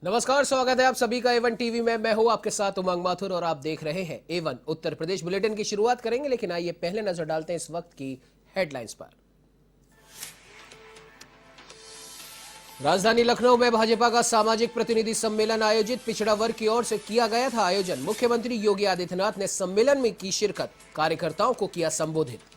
नमस्कार, स्वागत है आप सभी का एवन टीवी में। मैं हूं आपके साथ उमंग माथुर और आप देख रहे हैं एवन उत्तर प्रदेश बुलेटिन की शुरुआत करेंगे, लेकिन आइए पहले नजर डालते हैं इस वक्त की हेडलाइंस पर। राजधानी लखनऊ में भाजपा का सामाजिक प्रतिनिधि सम्मेलन आयोजित। पिछड़ा वर्ग की ओर से किया गया था आयोजन। मुख्यमंत्री योगी आदित्यनाथ ने सम्मेलन में की शिरकत, कार्यकर्ताओं को किया संबोधित।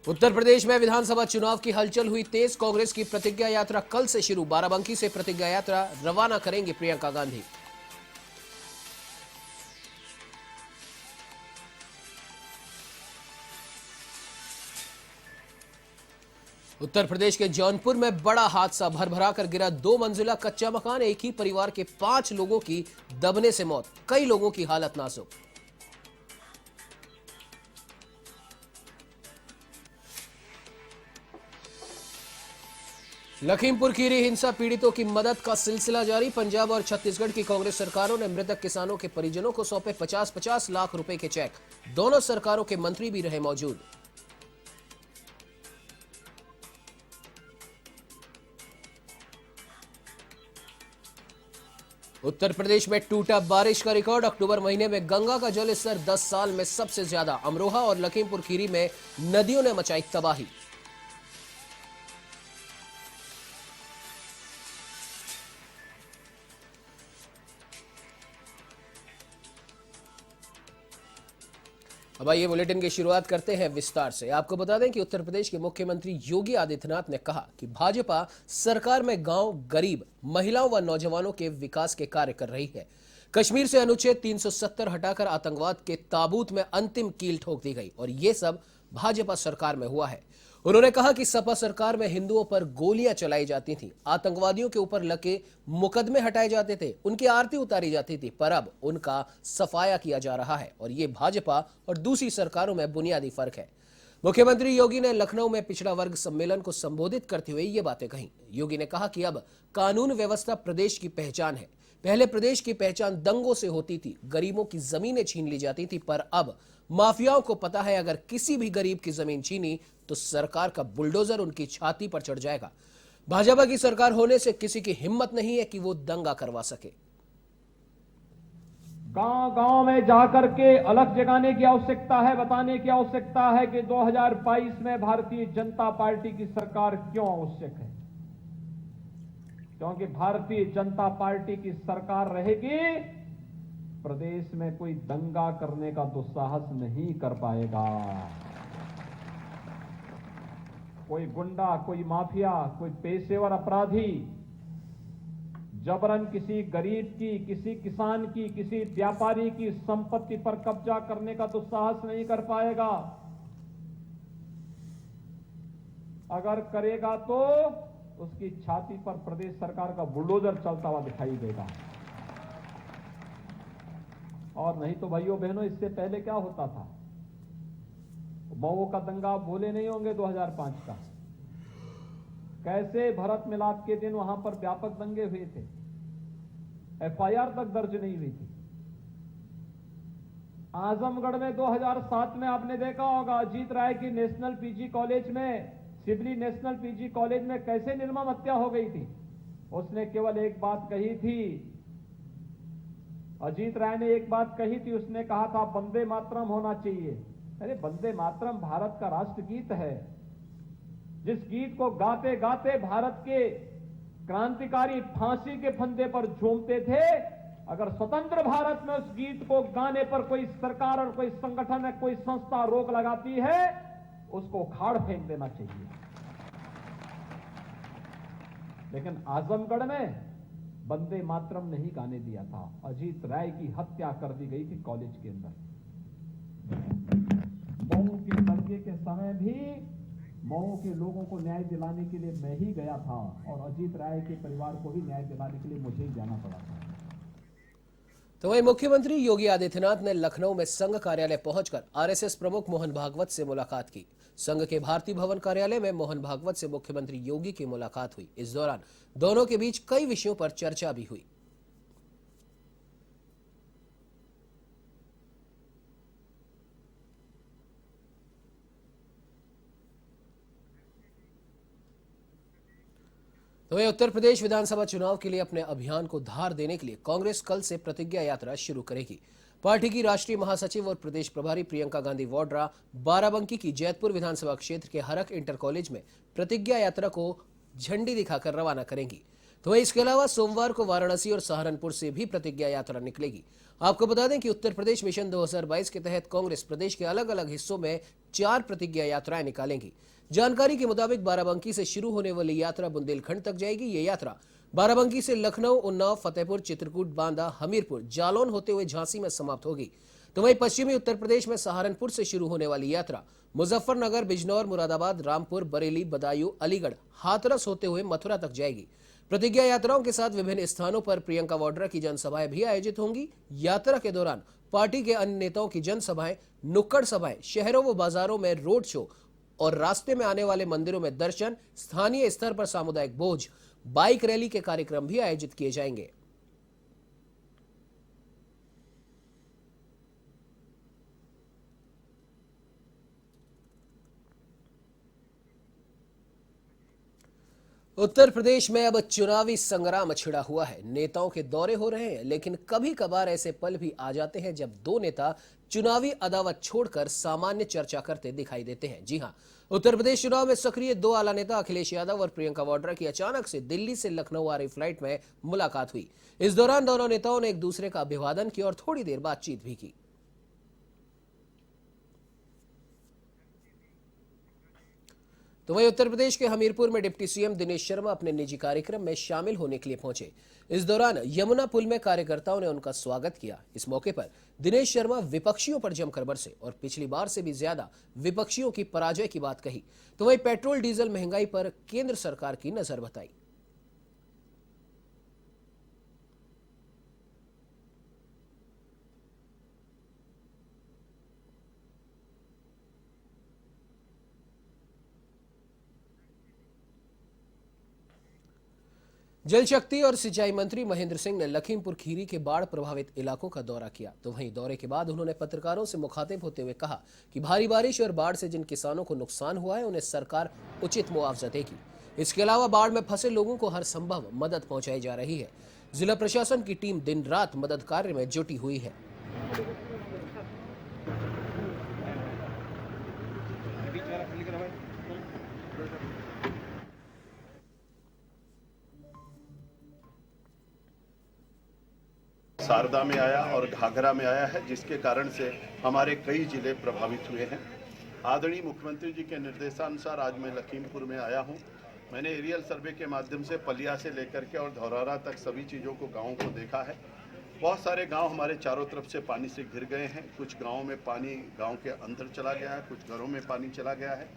उत्तर प्रदेश में विधानसभा चुनाव की हलचल हुई तेज। कांग्रेस की प्रतिज्ञा यात्रा कल से शुरू। बाराबंकी से प्रतिज्ञा यात्रा रवाना करेंगे प्रियंका गांधी। उत्तर प्रदेश के जौनपुर में बड़ा हादसा। भरभरा कर गिरा 2 मंजिला कच्चा मकान। एक ही परिवार के 5 लोगों की दबने से मौत, कई लोगों की हालत नाजुक। लखीमपुर खीरी हिंसा पीड़ितों की मदद का सिलसिला जारी। पंजाब और छत्तीसगढ़ की कांग्रेस सरकारों ने मृतक किसानों के परिजनों को सौंपे 50-50 लाख रुपए के चेक। दोनों सरकारों के मंत्री भी रहे मौजूद। उत्तर प्रदेश में टूटा बारिश का रिकॉर्ड। अक्टूबर महीने में गंगा का जल स्तर 10 साल में सबसे ज्यादा। अमरोहा और लखीमपुर खीरी में नदियों ने मचाई तबाही। अब आइए बुलेटिन की शुरुआत करते हैं विस्तार से। आपको बता दें कि उत्तर प्रदेश के मुख्यमंत्री योगी आदित्यनाथ ने कहा कि भाजपा सरकार में गांव, गरीब, महिलाओं व नौजवानों के विकास के कार्य कर रही है। कश्मीर से अनुच्छेद 370 हटाकर आतंकवाद के ताबूत में अंतिम कील ठोक दी गई और ये सब भाजपा सरकार में हुआ है। उन्होंने कहा कि सपा सरकार में हिंदुओं पर गोलियां चलाई जाती थी, आतंकवादियों के ऊपर लगे मुकदमे हटाए जाते थे, उनकी आरती उतारी जाती थी, पर अब उनका सफाया किया जा रहा है और ये भाजपा और दूसरी सरकारों में बुनियादी फर्क है। मुख्यमंत्री योगी ने लखनऊ में पिछड़ा वर्ग सम्मेलन को संबोधित करते हुए ये बातें कही। योगी ने कहा कि अब कानून व्यवस्था प्रदेश की पहचान है। पहले प्रदेश की पहचान दंगों से होती थी, गरीबों की जमीनें छीन ली जाती थी, पर अब माफियाओं को पता है अगर किसी भी गरीब की जमीन छीनी तो सरकार का बुलडोजर उनकी छाती पर चढ़ जाएगा। भाजपा की सरकार होने से किसी की हिम्मत नहीं है कि वो दंगा करवा सके। गांव गांव में जाकर के अलग जगाने की आवश्यकता है, बताने की आवश्यकता है कि 2022 में भारतीय जनता पार्टी की सरकार क्यों आवश्यक है। क्योंकि भारतीय जनता पार्टी की सरकार रहेगी, प्रदेश में कोई दंगा करने का दुस्साहस नहीं कर पाएगा। कोई गुंडा, कोई माफिया, कोई पेशेवर अपराधी जबरन किसी गरीब की, किसी किसान की, किसी व्यापारी की संपत्ति पर कब्जा करने का दुस्साहस नहीं कर पाएगा। अगर करेगा तो उसकी छाती पर प्रदेश सरकार का बुलडोजर चलता हुआ दिखाई देगा। और नहीं तो भाइयों बहनों, इससे पहले क्या होता था? मऊ का दंगा आप भूले नहीं होंगे 2005 का। कैसे भरत मिलाप के दिन वहां पर व्यापक दंगे हुए थे, एफआईआर तक दर्ज नहीं हुई थी। आजमगढ़ में 2007 में आपने देखा होगा, अजीत राय की नेशनल पीजी कॉलेज में, सिबली नेशनल पीजी कॉलेज में कैसे निर्मम हत्या हो गई थी। उसने केवल एक बात कही थी, अजीत राय ने एक बात कही थी, उसने कहा था वंदे मातरम होना चाहिए। अरे वंदे मातरम भारत का राष्ट्रगीत है, जिस गीत को गाते गाते भारत के क्रांतिकारी फांसी के फंदे पर झूमते थे। अगर स्वतंत्र भारत में उस गीत को गाने पर कोई सरकार और कोई संगठन या कोई संस्था रोक लगाती है, उसको उखाड़ फेंक देना चाहिए। लेकिन आजमगढ़ में वंदे मातरम नहीं गाने दिया था। अजीत राय की हत्या कर दी गई थी कॉलेज के अंदर। मऊ के दंगे के समय भी मऊ के लोगों को न्याय दिलाने के लिए मैं ही गया था और अजीत राय के परिवार को भी न्याय दिलाने के लिए मुझे ही जाना पड़ा था। तो वहीं मुख्यमंत्री योगी आदित्यनाथ ने लखनऊ में संघ कार्यालय पहुंचकर आरएसएस प्रमुख मोहन भागवत से मुलाकात की। संघ के भारतीय भवन कार्यालय में मोहन भागवत से मुख्यमंत्री योगी की मुलाकात हुई। इस दौरान दोनों के बीच कई विषयों पर चर्चा भी हुई। तो वहीं उत्तर प्रदेश विधानसभा चुनाव के लिए अपने अभियान को धार देने के लिए कांग्रेस कल से प्रतिज्ञा यात्रा शुरू करेगी। पार्टी की राष्ट्रीय महासचिव और प्रदेश प्रभारी प्रियंका गांधी वाड्रा बाराबंकी की जैतपुर विधानसभा क्षेत्र के हरक इंटर कॉलेज में प्रतिज्ञा यात्रा को झंडी दिखाकर रवाना करेंगी। तो वहीं इसके अलावा सोमवार को वाराणसी और सहारनपुर से भी प्रतिज्ञा यात्रा निकलेगी। आपको बता दें कि उत्तर प्रदेश मिशन 2022 के तहत कांग्रेस प्रदेश के अलग अलग हिस्सों में 4 प्रतिज्ञा यात्राएं निकालेंगी। जानकारी के मुताबिक बाराबंकी से शुरू होने वाली यात्रा बुंदेलखंड तक जाएगी। ये यात्रा बाराबंकी से लखनऊ, उन्नाव, फतेहपुर, चित्रकूट, बांदा, हमीरपुर, जालौन होते हुए झांसी में समाप्त होगी। तो वहीं पश्चिमी उत्तर प्रदेश में सहारनपुर से शुरू होने वाली यात्रा मुजफ्फरनगर, बिजनौर, मुरादाबाद, रामपुर, बरेली, बदायूं, अलीगढ़, हाथरस होते हुए मथुरा तक जाएगी। प्रतिज्ञा यात्राओं के साथ विभिन्न स्थानों पर प्रियंका वाड्रा की जनसभाएं भी आयोजित होंगी। यात्रा के दौरान पार्टी के अन्य नेताओं की जनसभाएं, नुक्कड़ सभाएं, शहरों व बाजारों में रोड शो और रास्ते में आने वाले मंदिरों में दर्शन, स्थानीय स्तर पर सामुदायिक भोज, बाइक रैली के कार्यक्रम भी आयोजित किए जाएंगे। उत्तर प्रदेश में अब चुनावी संग्राम छिड़ा हुआ है। नेताओं के दौरे हो रहे हैं, लेकिन कभी कभार ऐसे पल भी आ जाते हैं जब दो नेता चुनावी अदावत छोड़कर सामान्य चर्चा करते दिखाई देते हैं। जी हां, उत्तर प्रदेश चुनाव में सक्रिय दो आला नेता अखिलेश यादव और प्रियंका वाड्रा की अचानक से दिल्ली से लखनऊ आ रही फ्लाइट में मुलाकात हुई। इस दौरान दोनों नेताओं ने एक दूसरे का अभिवादन किया और थोड़ी देर बातचीत भी की। तो वहीं उत्तर प्रदेश के हमीरपुर में डिप्टी सीएम दिनेश शर्मा अपने निजी कार्यक्रम में शामिल होने के लिए पहुंचे। इस दौरान यमुना पुल में कार्यकर्ताओं ने उनका स्वागत किया। इस मौके पर दिनेश शर्मा विपक्षियों पर जमकर बरसे और पिछली बार से भी ज्यादा विपक्षियों की पराजय की बात कही। तो वहीं पेट्रोल डीजल महंगाई पर केंद्र सरकार की नजर बताई। जल शक्ति और सिंचाई मंत्री महेंद्र सिंह ने लखीमपुर खीरी के बाढ़ प्रभावित इलाकों का दौरा किया। तो वहीं दौरे के बाद उन्होंने पत्रकारों से मुखातिब होते हुए कहा कि भारी बारिश और बाढ़ से जिन किसानों को नुकसान हुआ है उन्हें सरकार उचित मुआवजा देगी। इसके अलावा बाढ़ में फंसे लोगों को हर संभव मदद पहुंचाई जा रही है। जिला प्रशासन की टीम दिन रात मदद कार्य में जुटी हुई है। शारदा में आया और घाघरा में आया है, जिसके कारण से हमारे कई जिले प्रभावित हुए हैं। आदरणीय मुख्यमंत्री जी के निर्देशानुसार आज मैं लखीमपुर में आया हूं। मैंने एरियल सर्वे के माध्यम से पलिया से लेकर के और धौरारा तक सभी चीज़ों को, गाँवों को देखा है। बहुत सारे गांव हमारे चारों तरफ से पानी से घिर गए हैं। कुछ गाँवों में पानी गाँव के अंदर चला गया है, कुछ घरों में पानी चला गया है।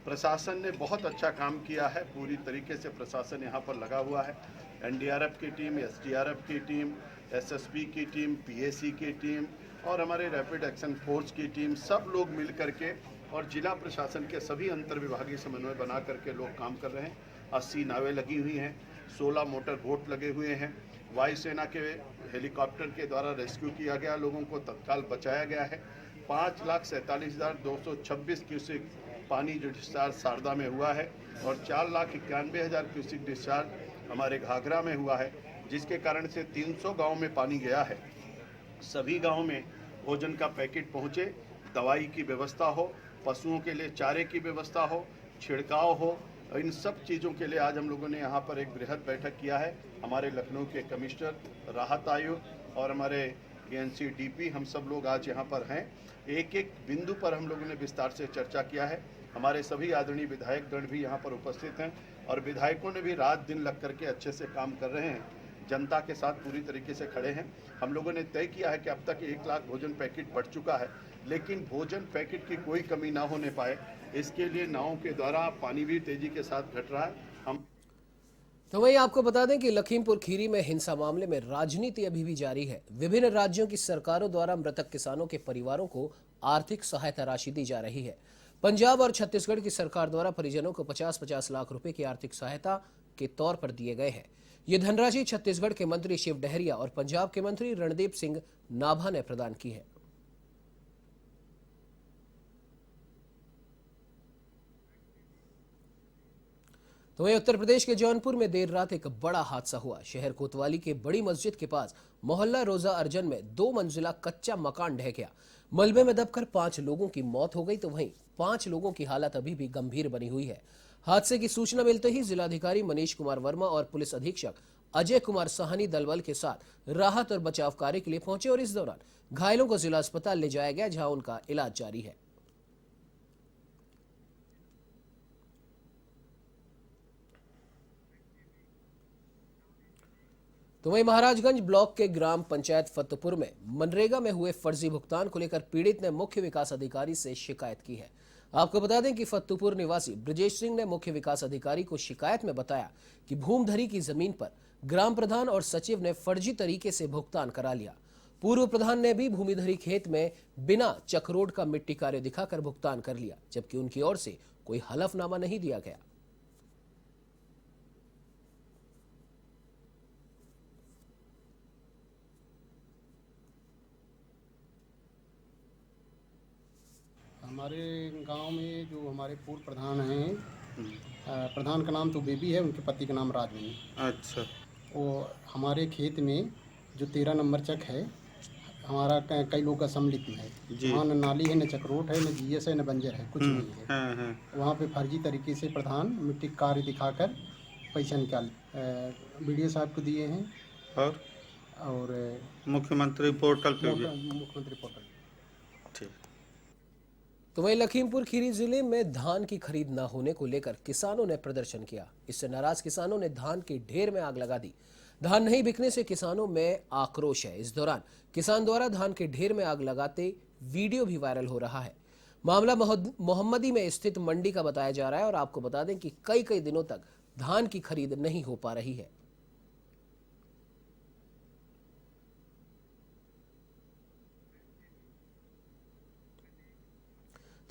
प्रशासन ने बहुत अच्छा काम किया है। पूरी तरीके से प्रशासन यहाँ पर लगा हुआ है। एनडीआरएफ की टीम, एसडीआरएफ की टीम, एसएसबी की टीम, पीएसी की टीम और हमारे रैपिड एक्शन फोर्स की टीम, सब लोग मिल करके और जिला प्रशासन के सभी अंतर विभागीय समन्वय बना करके लोग काम कर रहे हैं। 80 नावें लगी हुई हैं, 16 मोटर बोट लगे हुए हैं। वायुसेना के हेलीकॉप्टर के द्वारा रेस्क्यू किया गया, लोगों को तत्काल बचाया गया है। 5,47,226 क्यूसेक पानी जो डिस्चार्ज शारदा में हुआ है और 4,91,000 क्यूसेक डिस्चार्ज हमारे घाघरा में हुआ है, जिसके कारण से 300 गांव में पानी गया है। सभी गांव में भोजन का पैकेट पहुंचे, दवाई की व्यवस्था हो, पशुओं के लिए चारे की व्यवस्था हो, छिड़काव हो। इन सब चीज़ों के लिए आज हम लोगों ने यहाँ पर एक बृहद बैठक किया है। हमारे लखनऊ के कमिश्नर, राहत आयुक्त और हमारे एनसीडीपी, हम सब लोग आज यहाँ पर हैं। एक एक बिंदु पर हम लोगों ने विस्तार से चर्चा किया है। हमारे सभी आदरणीय विधायकगण भी यहाँ पर उपस्थित हैं और विधायकों ने भी रात दिन लग करके अच्छे से काम कर रहे हैं। जनता के साथ पूरी तरीके से खड़े हैं। हम लोगों ने तय किया है कि अब तक 1 लाख भोजन पैकेट बढ़ चुका है, लेकिन भोजन पैकेट की कोई कमी ना होने पाए, इसके लिए नावों के द्वारा पानी भी तेजी के साथ घट रहा है। हम तो वहीं आपको बता दें कि लखीमपुर खीरी में हिंसा मामले में राजनीति अभी भी जारी है। विभिन्न राज्यों की सरकारों द्वारा मृतक किसानों के परिवारों को आर्थिक सहायता राशि दी जा रही है। पंजाब और छत्तीसगढ़ की सरकार द्वारा परिजनों को 50-50 लाख रुपए की आर्थिक सहायता के तौर पर दिए गए हैं। ये धनराशि छत्तीसगढ़ के मंत्री शिव डहरिया और पंजाब के मंत्री रणदीप सिंह नाभा ने प्रदान की है। तो वहीं उत्तर प्रदेश के जौनपुर में देर रात एक बड़ा हादसा हुआ। शहर कोतवाली के बड़ी मस्जिद के पास मोहल्ला रोजा अर्जन में 2 मंजिला कच्चा मकान ढह गया। मलबे में दबकर 5 लोगों की मौत हो गई, तो वहीं 5 लोगों की हालत अभी भी गंभीर बनी हुई है। हादसे की सूचना मिलते ही जिलाधिकारी मनीष कुमार वर्मा और पुलिस अधीक्षक अजय कुमार साहनी दलबल के साथ राहत और बचाव कार्य के लिए पहुंचे और इस दौरान घायलों को जिला अस्पताल ले जाया गया, जहां उनका इलाज जारी है। तो वहीं महाराजगंज ब्लॉक के ग्राम पंचायत फतेहपुर में मनरेगा में हुए फर्जी भुगतान को लेकर पीड़ित ने मुख्य विकास अधिकारी से शिकायत की है। आपको बता दें कि फतेहपुर निवासी ब्रजेश सिंह ने मुख्य विकास अधिकारी को शिकायत में बताया कि भूमधरी की जमीन पर ग्राम प्रधान और सचिव ने फर्जी तरीके से भुगतान करा लिया। पूर्व प्रधान ने भी भूमिधरी खेत में बिना चकरोड का मिट्टी कार्य दिखाकर भुगतान कर लिया, जबकि उनकी ओर से कोई हलफनामा नहीं दिया गया। हमारे गांव में जो हमारे पूर्व प्रधान हैं, प्रधान का नाम तो बेबी है, उनके पति का नाम राजमणि। अच्छा। वो हमारे खेत में जो 13 नंबर चक है, हमारा कई लोग का सम्मिलित में है। जी। वहाँ न नाली है, न चक्रोट है, न जीएस है, न बंजर है, कुछ नहीं है। हाँ। वहाँ पे फर्जी तरीके से प्रधान मिट्टी कार्य दिखाकर पैसा निकाल बीडीओ साहब को दिए हैं और मुख्यमंत्री पोर्टल पे भी। मुख्यमंत्री पोर्टल। ठीक। तो वहीं लखीमपुर खीरी जिले में धान की खरीद न होने को लेकर किसानों ने प्रदर्शन किया। इससे नाराज किसानों ने धान के ढेर में आग लगा दी। धान नहीं बिकने से किसानों में आक्रोश है। इस दौरान किसान द्वारा धान के ढेर में आग लगाते वीडियो भी वायरल हो रहा है। मामला मोहम्मदी में स्थित मंडी का बताया जा रहा है और आपको बता दें कि कई दिनों तक धान की खरीद नहीं हो पा रही है।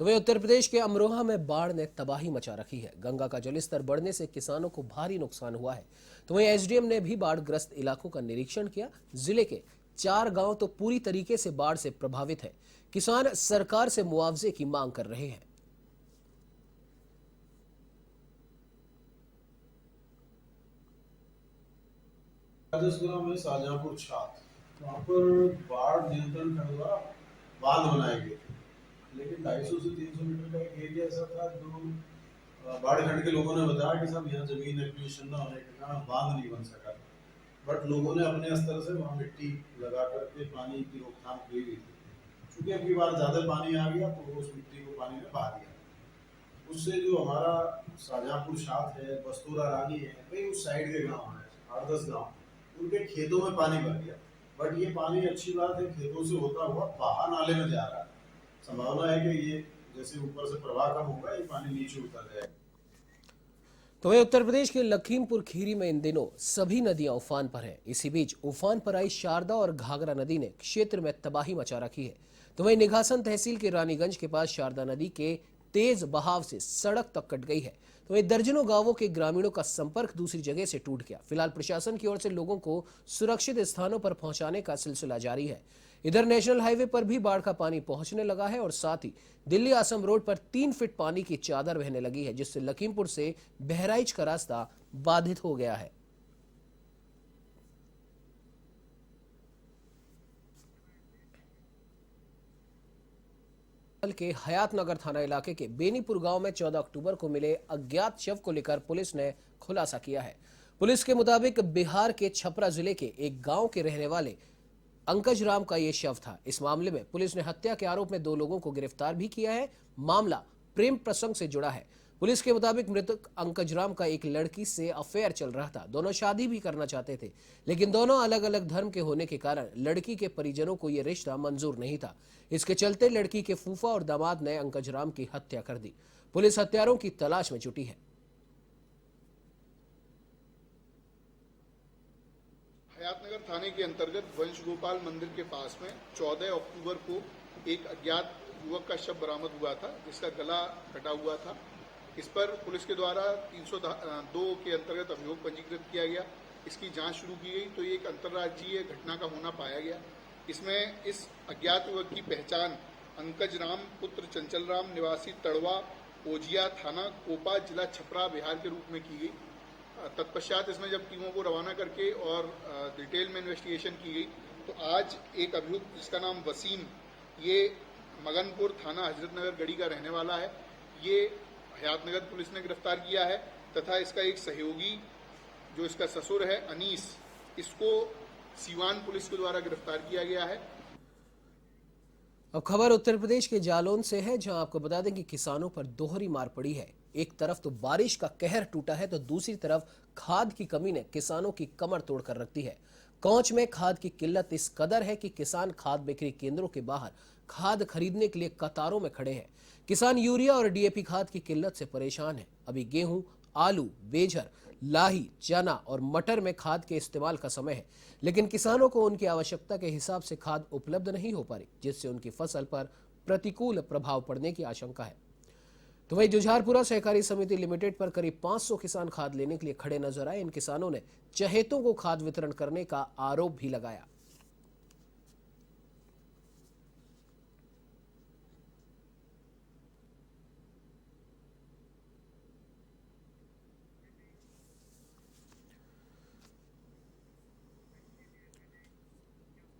तो वहीं उत्तर प्रदेश के अमरोहा में बाढ़ ने तबाही मचा रखी है। गंगा का जलस्तर बढ़ने से किसानों को भारी नुकसान हुआ है। तो वहीं एसडीएम ने भी बाढ़ग्रस्त इलाकों का निरीक्षण किया। जिले के 4 गांव तो पूरी तरीके से बाढ़ से प्रभावित है। किसान सरकार से मुआवजे की मांग कर रहे हैं। राजस्थान में शाहजहांपुर छात, वहाँ पर बाढ़ नियंत्रण खंड द्वारा बांध बनाए गए थे, लेकिन 250 से 300 मीटर का एक एरिया ऐसा था जो बाढ़ खंड के लोगों ने बताया कि साहब यहाँ जमीन एक्विजिशन न होने के कारण बांध नहीं बन सका। बट लोगों ने अपने स्तर से वहाँ मिट्टी लगा करके पानी की रोकथाम की हुई थी। चूंकि अगली बार ज्यादा पानी आ गया तो उस मिट्टी को पानी में बहा दिया। उससे जो हमारा शाहजहांपुर छात है, बस्तूरा रानी है, कई उस साइड के गाँव हैं, 8-10 गाँव, उनके खेतों में पानी भर गया। बट ये पानी अच्छी बात है खेतों से होता हुआ बाहर नाले में जा रहा है। संभावना है कि ये जैसे ऊपर से प्रवाह कम होगा, ये पानी नीचे उतर जाएगा। तो वहीं उत्तर प्रदेश के लखीमपुर खीरी में इन दिनों सभी नदियां उफान पर हैं। इसी बीच उफान पर आई शारदा और घाघरा नदी ने क्षेत्र में तबाही मचा रखी है। तो वहीं निघासन तहसील के रानीगंज के पास शारदा नदी के तेज बहाव से सड़क तक कट गई है। तो वहीं दर्जनों गांवों के ग्रामीणों का संपर्क दूसरी जगह से टूट गया। फिलहाल प्रशासन की ओर से लोगों को सुरक्षित स्थानों पर पहुंचाने का सिलसिला जारी है। इधर नेशनल हाईवे पर भी बाढ़ का पानी पहुंचने लगा है और साथ ही दिल्ली असम रोड पर 3 फीट पानी की चादर बहने लगी है, जिससे लखीमपुर से बहराइच का रास्ता बाधित हो गया है। के हयातनगर थाना इलाके के बेनीपुर गांव में 14 अक्टूबर को मिले अज्ञात शव को लेकर पुलिस ने खुलासा किया है। पुलिस के मुताबिक बिहार के छपरा जिले के एक गांव के रहने वाले अंकज राम का यह शव था। इस मामले में पुलिस ने हत्या के आरोप में 2 लोगों को गिरफ्तार भी किया है। मामला प्रेम प्रसंग से जुड़ा है। पुलिस के मुताबिक मृतक अंकज राम का एक लड़की से अफेयर चल रहा था। दोनों शादी भी करना चाहते थे, लेकिन दोनों अलग अलग धर्म के होने के कारण लड़की के परिजनों को यह रिश्ता मंजूर नहीं था। इसके चलते लड़की के फूफा और दामाद ने अंकज राम की हत्या कर दी। पुलिस हत्यारों की तलाश में जुटी है। हयातनगर थाने के अंतर्गत वंश गोपाल मंदिर के पास में 14 अक्टूबर को एक अज्ञात युवक का शव बरामद हुआ था, जिसका गला कटा हुआ था। इस पर पुलिस के द्वारा 302 के अंतर्गत अभियोग पंजीकृत किया गया। इसकी जांच शुरू की गई तो ये एक अंतर्राज्यीय घटना का होना पाया गया। इसमें इस अज्ञात युवक की पहचान अंकज राम पुत्र चंचल राम निवासी तड़वा ओजिया थाना कोपा जिला छपरा बिहार के रूप में की गई। तत्पश्चात इसमें जब टीमों को रवाना करके और डिटेल में इन्वेस्टिगेशन की गई तो आज एक अभियुक्त जिसका नाम वसीम, ये मगनपुर थाना हजरतनगर गढ़ी का रहने वाला है, ये हयातनगर पुलिस ने गिरफ्तार किया है तथा इसका एक सहयोगी जो इसका ससुर है अनीस, इसको सीवान पुलिस के द्वारा गिरफ्तार किया गया है। अब खबर उत्तर प्रदेश के जालौन से है, जहां आपको बता दें कि किसानों पर दोहरी मार पड़ी है। एक तरफ तो बारिश का कहर टूटा है तो दूसरी तरफ खाद की कमी ने किसानों की कमर तोड़कर रख दी है। कौच में खाद की किल्लत इस कदर है कि किसान खाद बिक्री केंद्रों के बाहर खाद खरीदने के लिए कतारों में खड़े हैं। किसान यूरिया और डीएपी खाद की किल्लत से परेशान है। अभी गेहूं, आलू, बेजर, लाही, चना और मटर में खाद के इस्तेमाल का समय है, लेकिन किसानों को उनकी आवश्यकता के हिसाब से खाद उपलब्ध नहीं हो पा रही, जिससे उनकी फसल पर प्रतिकूल प्रभाव पड़ने की आशंका है। तो वही जुझारपुरा सहकारी समिति लिमिटेड पर करीब 500 किसान खाद लेने के लिए खड़े नजर आए। इन किसानों ने चहेतों को खाद वितरण करने का आरोप भी लगाया।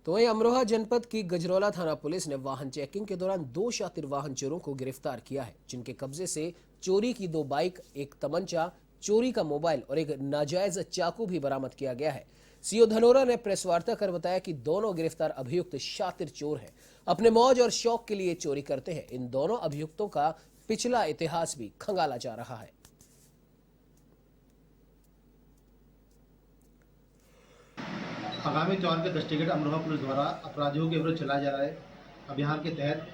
तो वहीं अमरोहा जनपद की गजरौला थाना पुलिस ने वाहन चेकिंग के दौरान 2 शातिर वाहन चोरों को गिरफ्तार किया है, जिनके कब्जे से चोरी की 2 बाइक, एक तमंचा, चोरी का मोबाइल और एक नाजायज चाकू भी बरामद किया गया है। सीओ धनोरा ने प्रेस वार्ता कर बताया कि दोनों गिरफ्तार अभियुक्त शातिर चोर हैं, अपने मौज और शौक के लिए चोरी करते हैं। इन दोनों अभियुक्तों का पिछला इतिहास भी खंगाला जा रहा है। आगामी त्योहार के दृष्टिगत अमरोहा पुलिस द्वारा अपराधियों के विरुद्ध चलाए जा रहे अभियान के तहत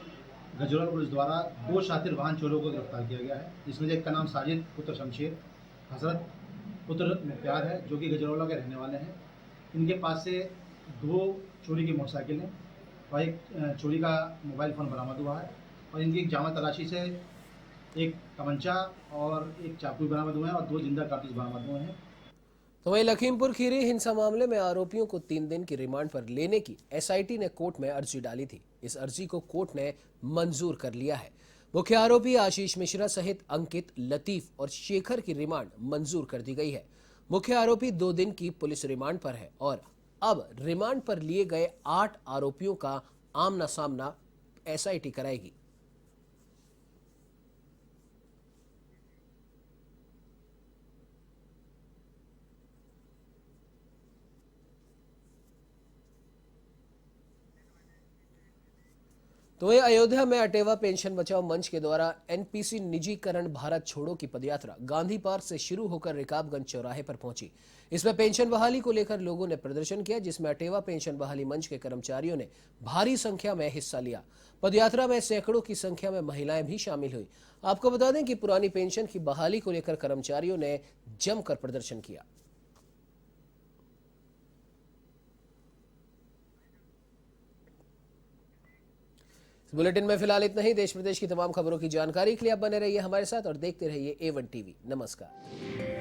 गजरौला पुलिस द्वारा 2 शातिर वाहन चोरों को गिरफ्तार किया गया है, जिसमें से एक का नाम साजिद पुत्र शमशेर, हसरत पुत्र मुख्तार है, जो कि गजरौला के रहने वाले हैं। इनके पास से 2 चोरी की मोटरसाइकिलें और एक चोरी का मोबाइल फ़ोन बरामद हुआ है और इनकी जामा तलाशी से एक तमंचा और एक चाकू बरामद हुए हैं और 2 जिंदा कारतूस बरामद हुए हैं। तो वहीं लखीमपुर खीरी हिंसा मामले में आरोपियों को 3 दिन की रिमांड पर लेने की एसआईटी ने कोर्ट में अर्जी डाली थी। इस अर्जी को कोर्ट ने मंजूर कर लिया है। मुख्य आरोपी आशीष मिश्रा सहित अंकित, लतीफ और शेखर की रिमांड मंजूर कर दी गई है। मुख्य आरोपी 2 दिन की पुलिस रिमांड पर है और अब रिमांड पर लिए गए 8 आरोपियों का आमना सामना एसआईटी कराएगी। तो ये अयोध्या में अटेवा पेंशन बचाओ मंच के द्वारा एनपीसी निजीकरण भारत छोड़ो की पदयात्रा गांधी पार्क से शुरू होकर रिकाबगंज चौराहे पर पहुंची। इसमें पेंशन बहाली को लेकर लोगों ने प्रदर्शन किया, जिसमें अटेवा पेंशन बहाली मंच के कर्मचारियों ने भारी संख्या में हिस्सा लिया। पदयात्रा में सैकड़ों की संख्या में महिलाएं भी शामिल हुई। आपको बता दें कि पुरानी पेंशन की बहाली को लेकर कर्मचारियों ने जमकर प्रदर्शन किया। बुलेटिन में फिलहाल इतना ही। देश प्रदेश की तमाम खबरों की जानकारी के लिए आप बने रहिए हमारे साथ और देखते रहिए A1 टीवी। नमस्कार।